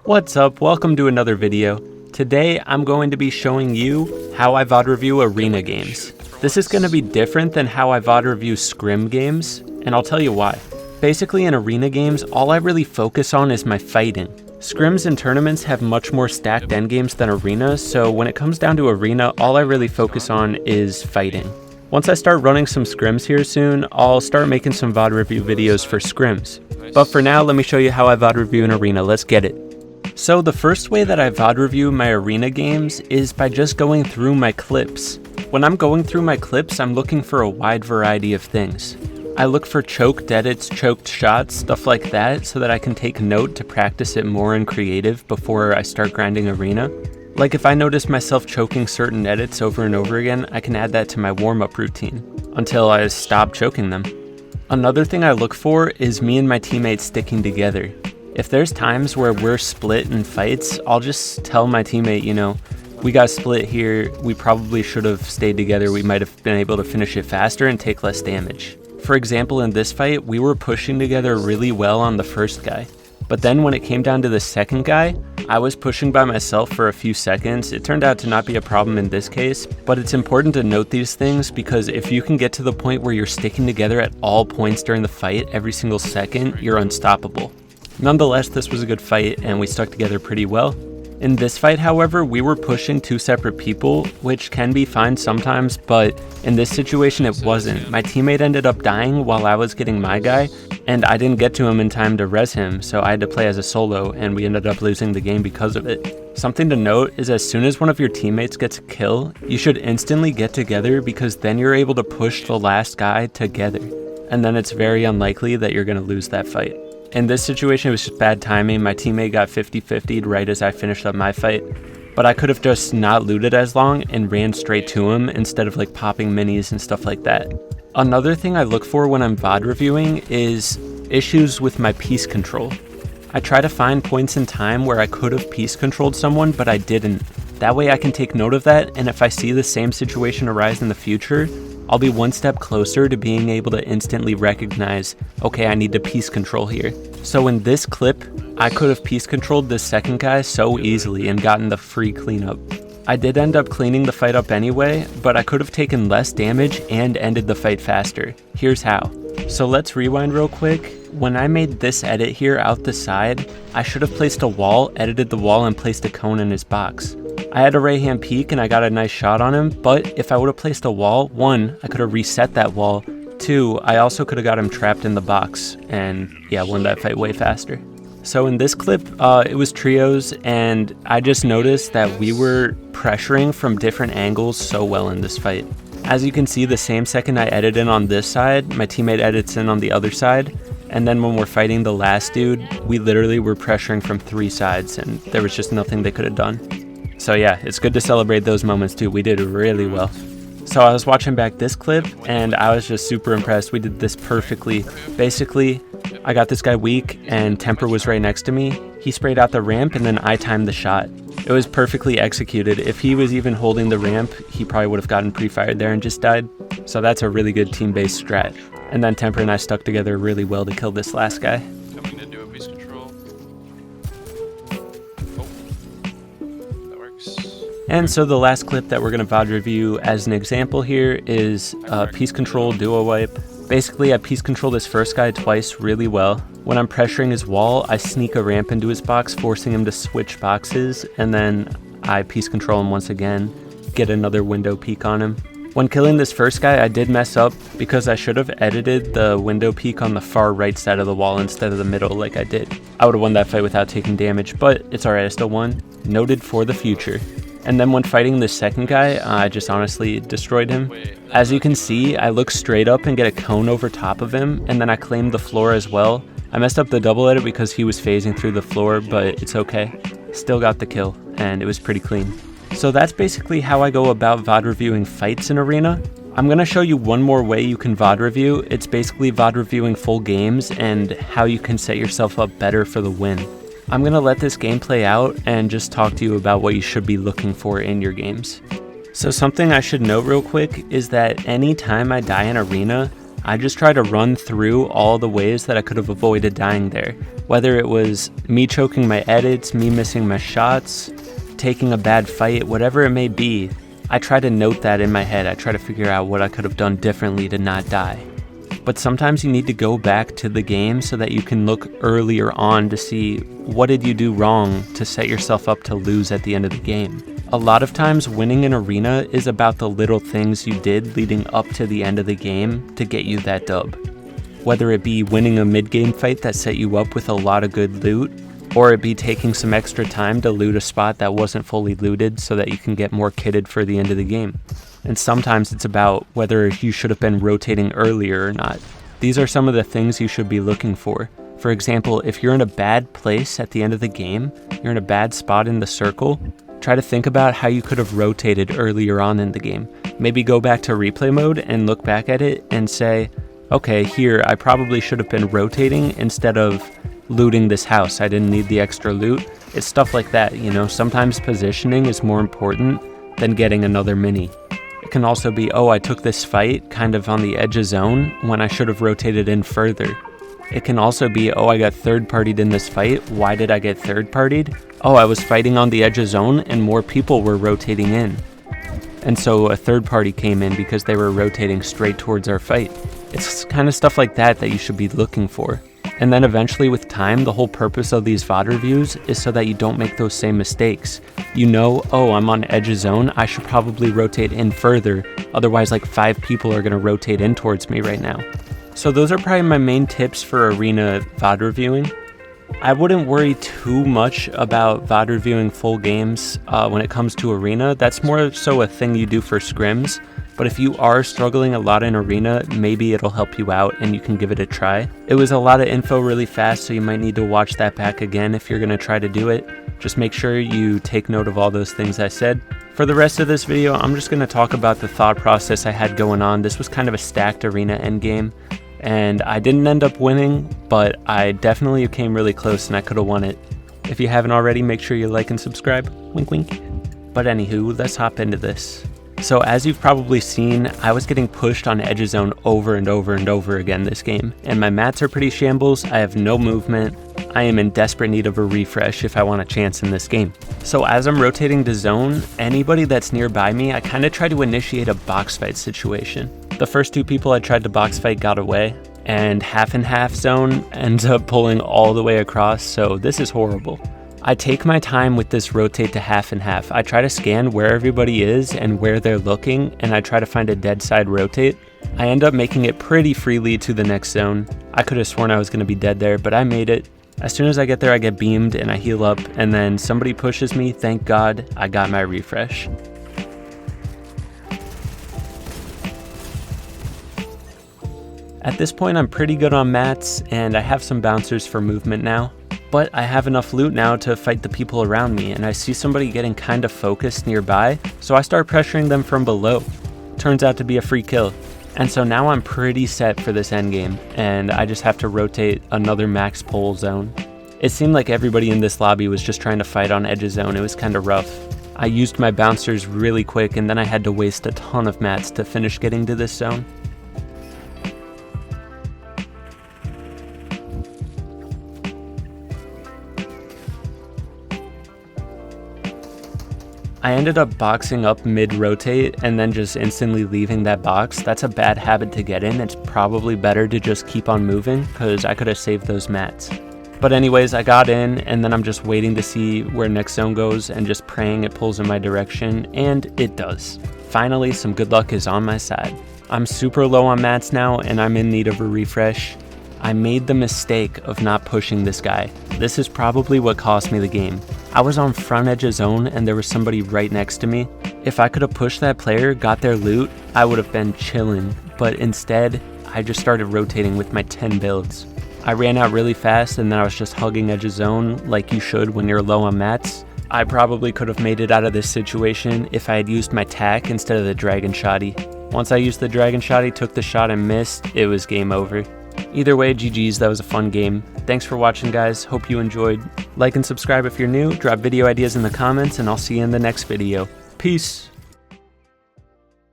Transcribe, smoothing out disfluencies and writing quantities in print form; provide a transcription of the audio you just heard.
What's up? Welcome to another video. Today I'm going to be showing you how I VOD review arena games. This is going to be different than how I VOD review scrim games, and I'll tell you why. Basically in arena games, all I really focus on is my fighting. Scrims and tournaments have much more stacked endgames than arena, so when it comes down to arena, all I really focus on is fighting. Once I start running some scrims here soon, I'll start making some VOD review videos for scrims. But for now, let me show you how I VOD review an arena. Let's get it. So the first way that I VOD review my arena games is by just going through my clips. When I'm going through my clips, I'm looking for a wide variety of things. I look for choked edits, choked shots, stuff like that, so that I can take note to practice it more in creative before I start grinding arena. Like if I notice myself choking certain edits over and over again, I can add that to my warm-up routine until I stop choking them. Another thing I look for is me and my teammates sticking together. If there's times where we're split in fights, I'll just tell my teammate, we got split here, we probably should have stayed together, we might have been able to finish it faster and take less damage. For example, in this fight, we were pushing together really well on the first guy. But then when it came down to the second guy, I was pushing by myself for a few seconds. It turned out to not be a problem in this case, but it's important to note these things because if you can get to the point where you're sticking together at all points during the fight every single second, you're unstoppable. Nonetheless, this was a good fight and we stuck together pretty well. In this fight, however, we were pushing two separate people, which can be fine sometimes, but in this situation it wasn't. My teammate ended up dying while I was getting my guy, and I didn't get to him in time to res him, so I had to play as a solo, and we ended up losing the game because of it. Something to note is as soon as one of your teammates gets a kill, you should instantly get together because then you're able to push the last guy together, and then it's very unlikely that you're going to lose that fight. In this situation, it was just bad timing. My teammate got 50-50'd right as I finished up my fight, but I could have just not looted as long and ran straight to him instead of like popping minis and stuff like that. Another thing I look for when I'm VOD reviewing is issues with my piece control. I try to find points in time where I could have piece controlled someone, but I didn't. That way I can take note of that, and if I see the same situation arise in the future, I'll be one step closer to being able to instantly recognize, okay, I need to piece control here. So in this clip, I could have piece controlled this second guy so easily and gotten the free cleanup. I did end up cleaning the fight up anyway, but I could have taken less damage and ended the fight faster. Here's how. So let's rewind real quick. When I made this edit here out the side, I should have placed a wall, edited the wall, and placed a cone in his box. I had a right hand peek and I got a nice shot on him, but if I would have placed a wall, 1, I could have reset that wall, 2, I also could have got him trapped in the box, and yeah, won that fight way faster. So in this clip, it was trios, and I just noticed that we were pressuring from different angles so well in this fight. As you can see, the same second I edit in on this side, my teammate edits in on the other side, and then when we're fighting the last dude, we literally were pressuring from 3 sides, and there was just nothing they could have done. So yeah, it's good to celebrate those moments too. We did really well. So I was watching back this clip and I was just super impressed. We did this perfectly. Basically, I got this guy weak and Temper was right next to me. He sprayed out the ramp and then I timed the shot. It was perfectly executed. If he was even holding the ramp, he probably would have gotten pre-fired there and just died. So that's a really good team-based strat. And then Temper and I stuck together really well to kill this last guy. Coming to do a piece control. And so the last clip that we're going to VOD review as an example here is piece control duo wipe. Basically, I piece control this first guy twice really well. When I'm pressuring his wall, I sneak a ramp into his box, forcing him to switch boxes, and then I piece control him once again, get another window peek on him. When killing this first guy, I did mess up because I should have edited the window peek on the far right side of the wall instead of the middle like I did. I would have won that fight without taking damage, but it's alright, I still won. Noted for the future. And then when fighting the second guy, I just honestly destroyed him. As you can see, I look straight up and get a cone over top of him, and then I claimed the floor as well. I messed up the double edit because he was phasing through the floor, but it's okay. Still got the kill, and it was pretty clean. So that's basically how I go about VOD reviewing fights in Arena. I'm going to show you one more way you can VOD review. It's basically VOD reviewing full games and how you can set yourself up better for the win. I'm going to let this game play out and just talk to you about what you should be looking for in your games. So something I should note real quick is that anytime I die in Arena, I just try to run through all the ways that I could have avoided dying there. Whether it was me choking my edits, me missing my shots, taking a bad fight, whatever it may be, I try to note that in my head. I try to figure out what I could have done differently to not die. But sometimes you need to go back to the game so that you can look earlier on to see what did you do wrong to set yourself up to lose at the end of the game. A lot of times winning an arena is about the little things you did leading up to the end of the game to get you that dub. Whether it be winning a mid-game fight that set you up with a lot of good loot, or it be taking some extra time to loot a spot that wasn't fully looted so that you can get more kitted for the end of the game. And sometimes it's about whether you should have been rotating earlier or not. These are some of the things you should be looking for. For example, if you're in a bad place at the end of the game, you're in a bad spot in the circle, try to think about how you could have rotated earlier on in the game. Maybe go back to replay mode and look back at it and say, okay, here I probably should have been rotating instead of looting this house. I didn't need the extra loot. It's stuff like that, you know. Sometimes positioning is more important than getting another mini. It can also be, oh, I took this fight kind of on the edge of zone when I should have rotated in further. It can also be, oh, I got third-partied in this fight. Why did I get third-partied? Oh, I was fighting on the edge of zone and more people were rotating in. And so a third party came in because they were rotating straight towards our fight. It's kind of stuff like that that you should be looking for. And then eventually with time, the whole purpose of these VOD reviews is so that you don't make those same mistakes. You know, oh, I'm on edge of zone, I should probably rotate in further, otherwise like 5 people are going to rotate in towards me right now. So those are probably my main tips for arena VOD reviewing. I wouldn't worry too much about VOD reviewing full games when it comes to arena. That's more so a thing you do for scrims. But if you are struggling a lot in arena, maybe it'll help you out and you can give it a try. It was a lot of info really fast, so you might need to watch that back again if you're going to try to do it. Just make sure you take note of all those things I said. For the rest of this video, I'm just going to talk about the thought process I had going on. This was kind of a stacked arena endgame, and I didn't end up winning, but I definitely came really close and I could have won it. If you haven't already, make sure you like and subscribe. Wink, wink. But anywho, let's hop into this. So as you've probably seen, I was getting pushed on edge of zone over and over and over again this game, and my mats are pretty shambles. I have no movement. I am in desperate need of a refresh if I want a chance in this game. So as I'm rotating to zone, anybody that's nearby me, I kind of try to initiate a box fight situation. The first 2 people I tried to box fight got away, and half and half zone ends up pulling all the way across, so this is horrible. I take my time with this rotate to half and half. I try to scan where everybody is and where they're looking, and I try to find a dead side rotate. I end up making it pretty freely to the next zone. I could have sworn I was going to be dead there, but I made it. As soon as I get there, I get beamed and I heal up, and then somebody pushes me. Thank God I got my refresh. At this point, I'm pretty good on mats, and I have some bouncers for movement now. But I have enough loot now to fight the people around me, and I see somebody getting kind of focused nearby, so I start pressuring them from below. Turns out to be a free kill. And so now I'm pretty set for this endgame, and I just have to rotate another max pull zone. It seemed like everybody in this lobby was just trying to fight on edge of zone. It was kind of rough. I used my bouncers really quick, and then I had to waste a ton of mats to finish getting to this zone. I ended up boxing up mid-rotate and then just instantly leaving that box. That's a bad habit to get in. It's probably better to just keep on moving because I could have saved those mats. But anyways, I got in and then I'm just waiting to see where next zone goes and just praying it pulls in my direction, and it does. Finally, some good luck is on my side. I'm super low on mats now and I'm in need of a refresh. I made the mistake of not pushing this guy. This is probably what cost me the game. I was on front edge of zone and there was somebody right next to me. If I could have pushed that player, got their loot, I would have been chilling. But instead, I just started rotating with my 10 builds. I ran out really fast and then I was just hugging edge of zone like you should when you're low on mats. I probably could have made it out of this situation if I had used my tack instead of the dragon shotty. Once I used the dragon shotty, took the shot and missed, it was game over. Either way, GG's, that was a fun game. Thanks for watching, guys. Hope you enjoyed. Like and subscribe if you're new. Drop video ideas in the comments, and I'll see you in the next video. Peace!